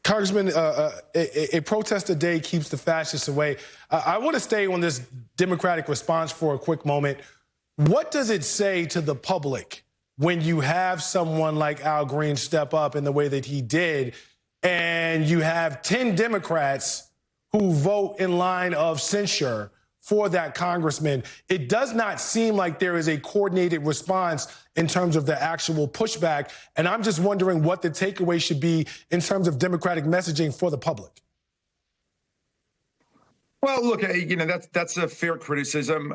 Congressman, a protest a day keeps the fascists away. I want to stay on this Democratic response for a quick moment. What does it say to the public when you have someone like Al Green step up in the way that he did, and you have 10 Democrats who vote in line of censure for that congressman? It does not seem like there is a coordinated response in terms of the actual pushback. And I'm just wondering what the takeaway should be in terms of Democratic messaging for the public. Well, look, that's a fair criticism.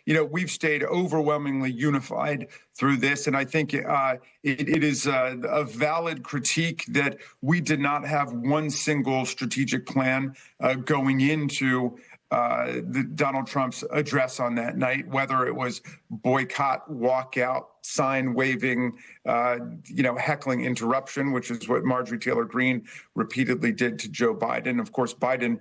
We've stayed overwhelmingly unified through this, and I think it is a valid critique that we did not have one single strategic plan going into Donald Trump's address on that night, whether it was boycott, walkout, sign waving, heckling interruption, which is what Marjorie Taylor Greene repeatedly did to Joe Biden. Of course, Biden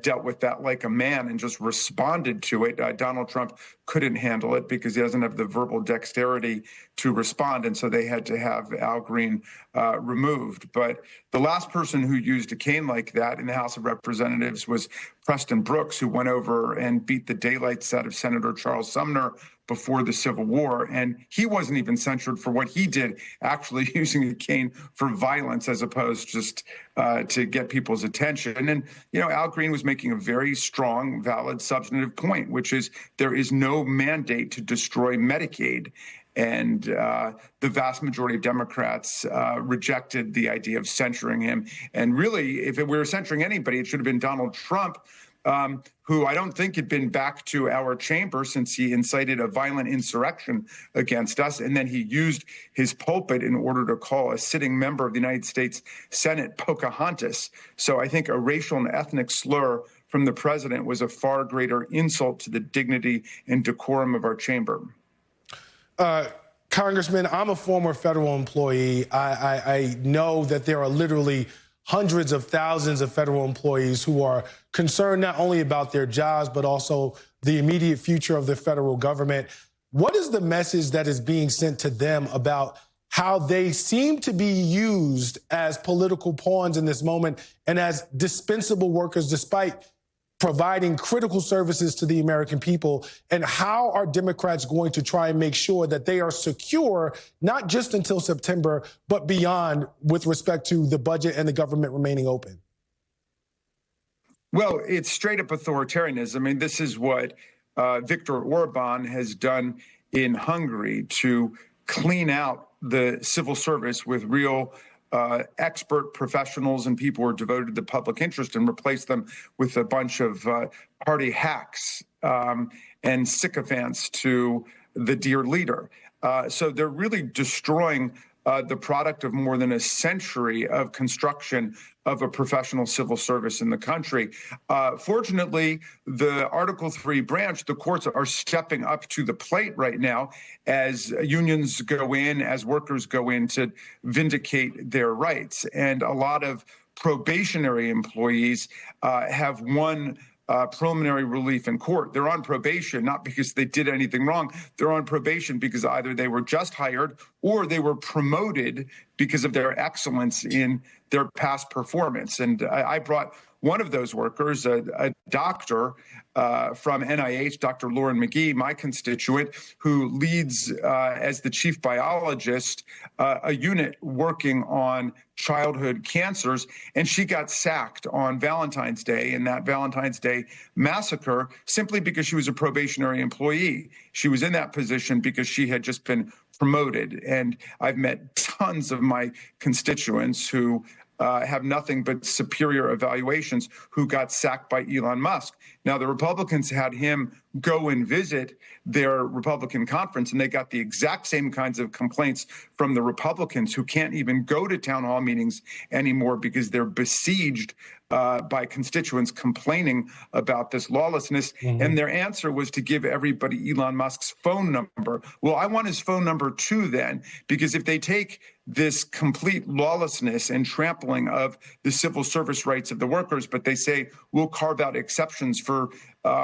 dealt with that like a man and just responded to it. Donald Trump couldn't handle it because he doesn't have the verbal dexterity to respond. And so they had to have Al Green removed. But the last person who used a cane like that in the House of Representatives was Preston Brooks, who went over and beat the daylights out of Senator Charles Sumner before the Civil War. And he wasn't even censured for what he did, actually using a cane for violence as opposed just to get people's attention. And, Al Green was making a very strong, valid, substantive point, which is there is no mandate to destroy Medicaid. And the vast majority of Democrats rejected the idea of censuring him. And really, if we were censuring anybody, it should have been Donald Trump, who I don't think had been back to our chamber since he incited a violent insurrection against us. And then he used his pulpit in order to call a sitting member of the United States Senate Pocahontas. So I think a racial and ethnic slur from the president was a far greater insult to the dignity and decorum of our chamber. Congressman, I'm a former federal employee. I know that there are literally hundreds of thousands of federal employees who are concerned not only about their jobs, but also the immediate future of the federal government. What is the message that is being sent to them about how they seem to be used as political pawns in this moment and as dispensable workers despite providing critical services to the American people? And how are Democrats going to try and make sure that they are secure, not just until September, but beyond with respect to the budget and the government remaining open? Well, it's straight up authoritarianism. I mean, this is what Viktor Orban has done in Hungary to clean out the civil service with real expert professionals and people who are devoted to the public interest and replace them with a bunch of party hacks and sycophants to the dear leader. So they're really destroying the product of more than a century of construction of a professional civil service in the country. Fortunately, the Article 3 branch, the courts are stepping up to the plate right now as unions go in, as workers go in to vindicate their rights. And a lot of probationary employees have won preliminary relief in court. They're on probation, not because they did anything wrong. They're on probation because either they were just hired or they were promoted because of their excellence in their past performance. And I brought one of those workers, a doctor from NIH, Dr. Lauren McGee, my constituent, who leads as the chief biologist a unit working on childhood cancers. And she got sacked on Valentine's Day in that Valentine's Day massacre simply because she was a probationary employee. She was in that position because she had just been promoted. And I've met tons of my constituents who have nothing but superior evaluations who got sacked by Elon Musk. Now, the Republicans had him go and visit their Republican conference, and they got the exact same kinds of complaints from the Republicans who can't even go to town hall meetings anymore because they're besieged by constituents complaining about this lawlessness. Mm-hmm. And their answer was to give everybody Elon Musk's phone number. Well, I want his phone number too then, because if they take this complete lawlessness and trampling of the civil service rights of the workers, but they say we'll carve out exceptions for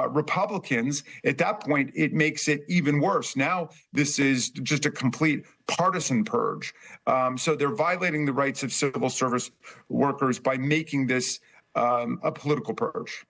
Republicans, at that point, it makes it even worse. Now, this is just a complete partisan purge. So they're violating the rights of civil service workers by making this a political purge.